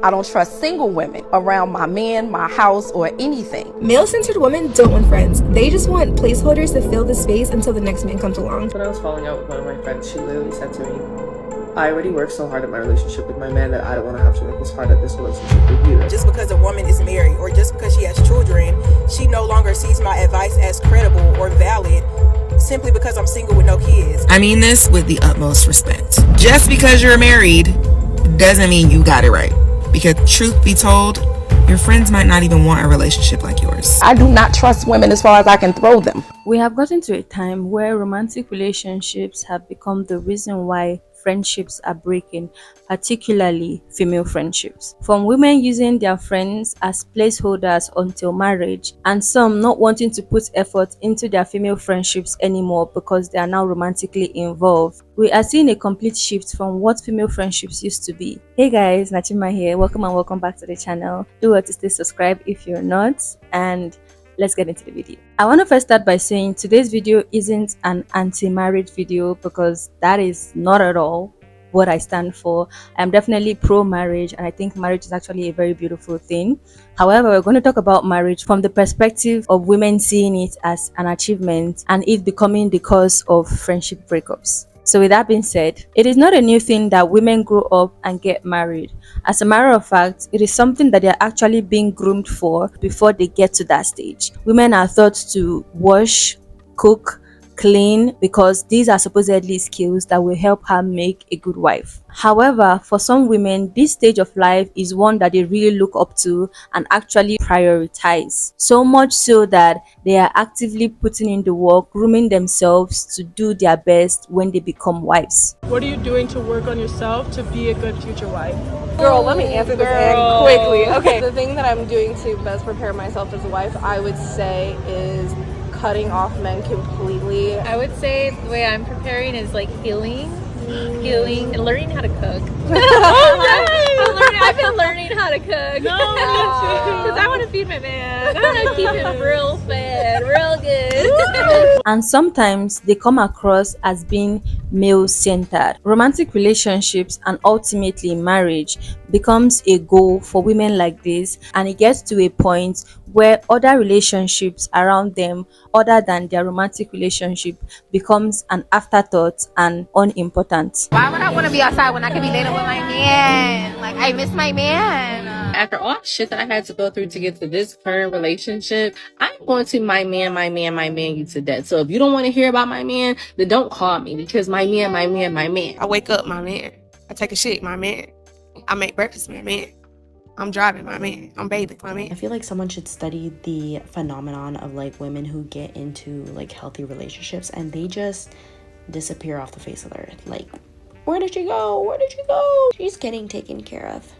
I don't trust single women around my man, my house, or anything. Male-centered women don't want friends. They just want placeholders to fill the space until the next man comes along. When I was falling out with one of my friends, she literally said to me, I already worked so hard at my relationship with my man that I don't want to have to work as hard at this relationship with you. Just because a woman is married or just because she has children, she no longer sees my advice as credible or valid simply because I'm single with no kids. I mean this with the utmost respect. Just because you're married doesn't mean you got it right. Because truth be told, your friends might not even want a relationship like yours. I do not trust women as far as I can throw them. We have gotten to a time where romantic relationships have become the reason why friendships are breaking, particularly female friendships. From women using their friends as placeholders until marriage, and some not wanting to put effort into their female friendships anymore because they are now romantically involved. We are seeing a complete shift from what female friendships used to be. Hey guys, Nachima here. Welcome and welcome back to the channel. Do well to stay subscribed if you're not, and let's get into the video. I want to first start by saying today's video isn't an anti-marriage video, because that is not at all what I stand for. I'm definitely pro-marriage, and I think marriage is actually a very beautiful thing. However, we're going to talk about marriage from the perspective of women seeing it as an achievement and it becoming the cause of friendship breakups. So with that being said, it is not a new thing that women grow up and get married. As a matter of fact, it is something that they're actually being groomed for before they get to that stage. Women are taught to wash, cook, clean, because these are supposedly skills that will help her make a good wife. However, for some women, this stage of life is one that they really look up to and actually prioritize. So much so that they are actively putting in the work, grooming themselves to do their best when they become wives. What are you doing to work on yourself to be a good future wife? Girl, let me answer this quickly. Okay, the thing that I'm doing to best prepare myself as a wife, I would say, is cutting off men completely. I would say the way I'm preparing is like healing, and learning how to cook. I've been learning how to cook. Because I want to feed my man. I want to keep him real fed, real good. And sometimes they come across as being male-centered. Romantic relationships and ultimately marriage becomes a goal for women like this, and it gets to a point where other relationships around them other than their romantic relationship becomes an afterthought and unimportant. Why would I want to be outside when I could be later with my man? Like, I miss my man. After all the shit that I had to go through to get to this current relationship, I'm going to my man you to death. So if you don't want to hear about my man, then don't call me, because my man. I wake up, my man. I take a shit, my man. I make breakfast, my man. I'm driving, my man. I'm bathing, my man. I feel like someone should study the phenomenon of like women who get into like healthy relationships and they just disappear off the face of the earth. Like, where did she go? Where did she go? She's getting taken care of.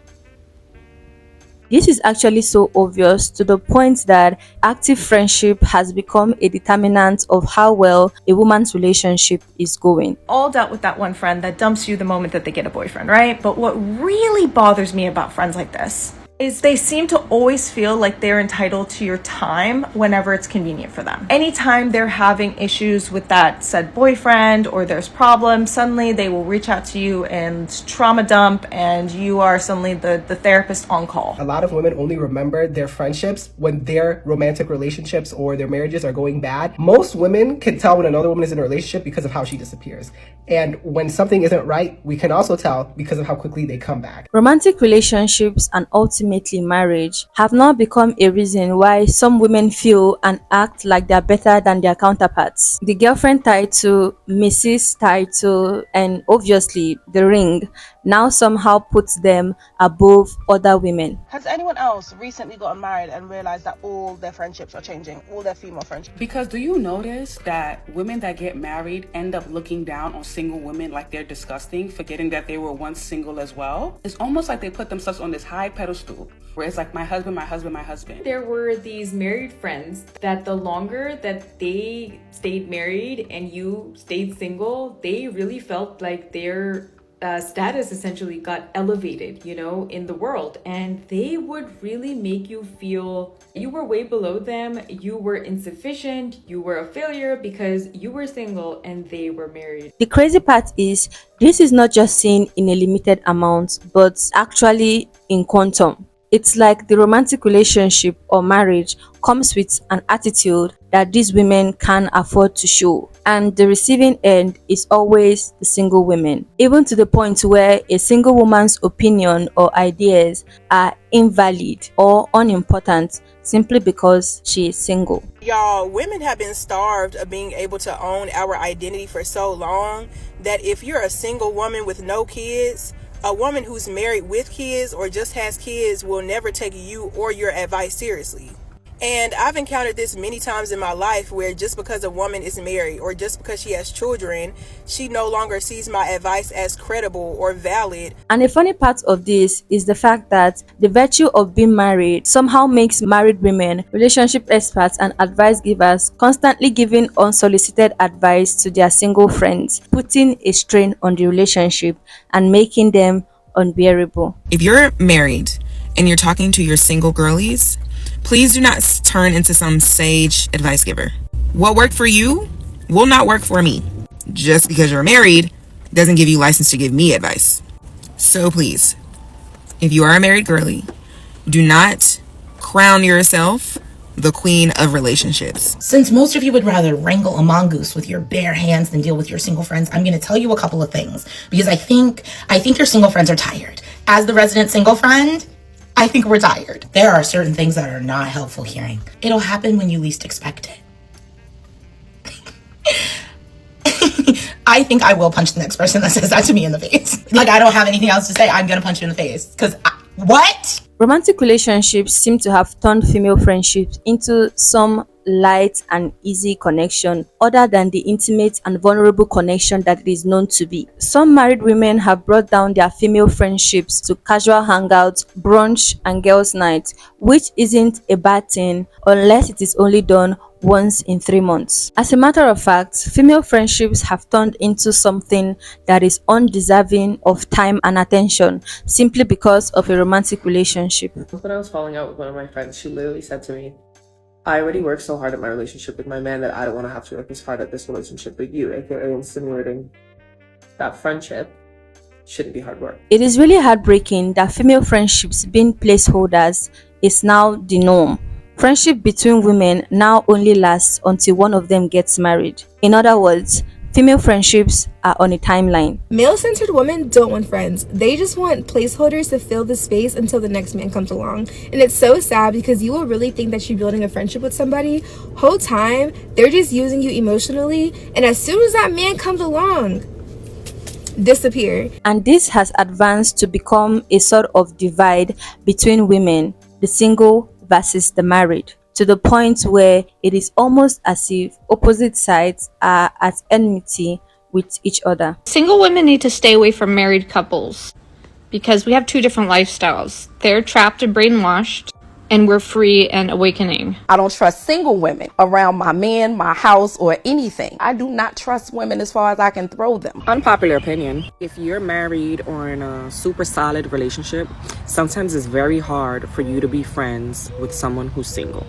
This is actually so obvious to the point that active friendship has become a determinant of how well a woman's relationship is going. All dealt with that one friend that dumps you the moment that they get a boyfriend, right? But what really bothers me about friends like this is they seem to always feel like they're entitled to your time whenever it's convenient for them. Anytime they're having issues with that said boyfriend or there's problems, suddenly they will reach out to you and trauma dump, and you are suddenly the therapist on call. A lot of women only remember their friendships when their romantic relationships or their marriages are going bad. Most women can tell when another woman is in a relationship because of how she disappears. And when something isn't right, we can also tell because of how quickly they come back. Romantic relationships and ultimately marriage have now become a reason why some women feel and act like they're better than their counterparts. The girlfriend title, Mrs. title, and obviously the ring now somehow puts them above other women. Has anyone else recently gotten married and realized that all their friendships are changing, all their female friendships? Because do you notice that women that get married end up looking down on single women like they're disgusting, forgetting that they were once single as well? It's almost like they put themselves on this high pedestal where it's like my husband. There were these married friends that the longer that they stayed married and you stayed single, they really felt like their status essentially got elevated, you know, in the world, and they would really make you feel you were way below them, you were insufficient, you were a failure because you were single and they were married. The crazy part is this is not just seen in a limited amount, but actually in quantum. It's like the romantic relationship or marriage comes with an attitude that these women can't afford to show, and the receiving end is always the single women, even to the point where a single woman's opinion or ideas are invalid or unimportant simply because she is single. Y'all, women have been starved of being able to own our identity for so long that if you're a single woman with no kids, a woman who's married with kids or just has kids will never take you or your advice seriously. And I've encountered this many times in my life where just because a woman is married or just because she has children, she no longer sees my advice as credible or valid. And the funny part of this is the fact that the virtue of being married somehow makes married women, relationship experts and advice givers constantly giving unsolicited advice to their single friends, putting a strain on the relationship and making them unbearable. If you're married and you're talking to your single girlies, please do not turn into some sage advice giver. What worked for you will not work for me. Just because you're married doesn't give you license to give me advice. So please, if you are a married girly, do not crown yourself the queen of relationships. Since most of you would rather wrangle a mongoose with your bare hands than deal with your single friends, I'm going to tell you a couple of things because I think your single friends are tired. As the resident single friend, I think we're tired. There are certain things that are not helpful hearing. It'll happen when you least expect it. I think I will punch the next person that says that to me in the face. Like, I don't have anything else to say. I'm gonna punch you in the face. Because, what? Romantic relationships seem to have turned female friendships into some light and easy connection other than the intimate and vulnerable connection that it is known to be. Some married women have brought down their female friendships to casual hangouts, brunch and girls' night, which isn't a bad thing unless it is only done once in 3 months. As a matter of fact, female friendships have turned into something that is undeserving of time and attention simply because of a romantic relationship. When I was falling out with one of my friends, she literally said to me, I already worked so hard at my relationship with my man that I don't want to have to work as hard at this relationship with you, aka insinuating that friendship shouldn't be hard work. It is really heartbreaking that female friendships being placeholders is now the norm. Friendship between women now only lasts until one of them gets married. In other words, female friendships are on a timeline. Male-centered women don't want friends. They just want placeholders to fill the space until the next man comes along. And it's so sad because you will really think that you're building a friendship with somebody. Whole time, they're just using you emotionally. And as soon as that man comes along, disappear. And this has advanced to become a sort of divide between women, the single versus the married, to the point where it is almost as if opposite sides are at enmity with each other. Single women need to stay away from married couples because we have two different lifestyles. They're trapped and brainwashed, and we're free and awakening. I don't trust single women around my man, my house, or anything. I do not trust women as far as I can throw them. Unpopular opinion. If you're married or in a super solid relationship, sometimes it's very hard for you to be friends with someone who's single.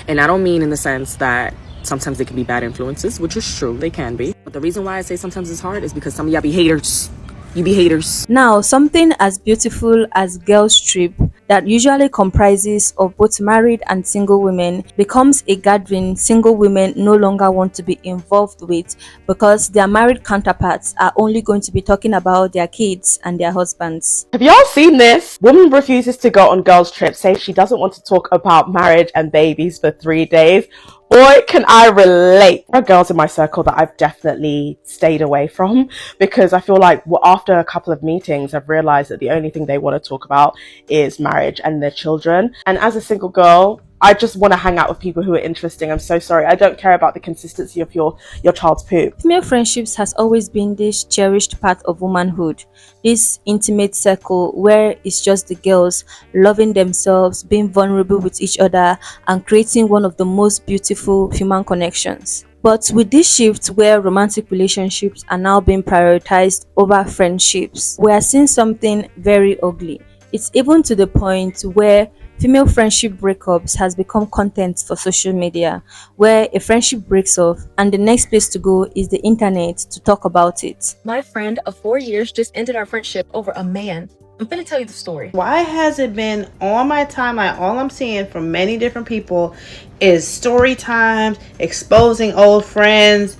And I don't mean in the sense that sometimes they can be bad influences, which is true, they can be. But the reason why I say sometimes it's hard is because some of y'all be haters. You be haters. Now, something as beautiful as Girls Trip that usually comprises of both married and single women becomes a gathering single women no longer want to be involved with because their married counterparts are only going to be talking about their kids and their husbands. Have y'all seen this? Woman refuses to go on girls' trip, says she doesn't want to talk about marriage and babies for 3 days. Boy, can I relate. There are girls in my circle that I've definitely stayed away from because I feel like after a couple of meetings, I've realized that the only thing they want to talk about is marriage and their children. And as a single girl, I just want to hang out with people who are interesting. I'm so sorry. I don't care about the consistency of your child's poop. Female friendships has always been this cherished part of womanhood, this intimate circle where it's just the girls loving themselves, being vulnerable with each other, and creating one of the most beautiful human connections. But with this shift where romantic relationships are now being prioritized over friendships, we are seeing something very ugly. It's even to the point where female friendship breakups has become content for social media, where a friendship breaks off and the next place to go is the internet to talk about it. My friend of 4 years just ended our friendship over a man. I'm gonna tell you the story. Why has it been on my timeline? All I'm seeing from many different people is story times, exposing old friends,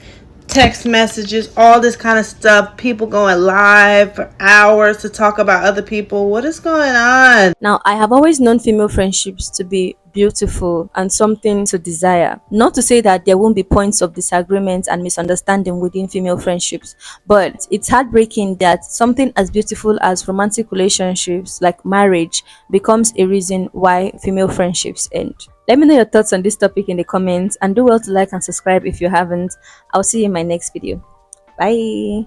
text messages, all this kind of stuff. People going live for hours to talk about other people. What is going on? Now, I have always known female friendships to be beautiful and something to desire. Not to say that there won't be points of disagreement and misunderstanding within female friendships, but it's heartbreaking that something as beautiful as romantic relationships like marriage becomes a reason why female friendships end. Let me know your thoughts on this topic in the comments, and do well to like and subscribe if you haven't. I'll see you in my next video. Bye.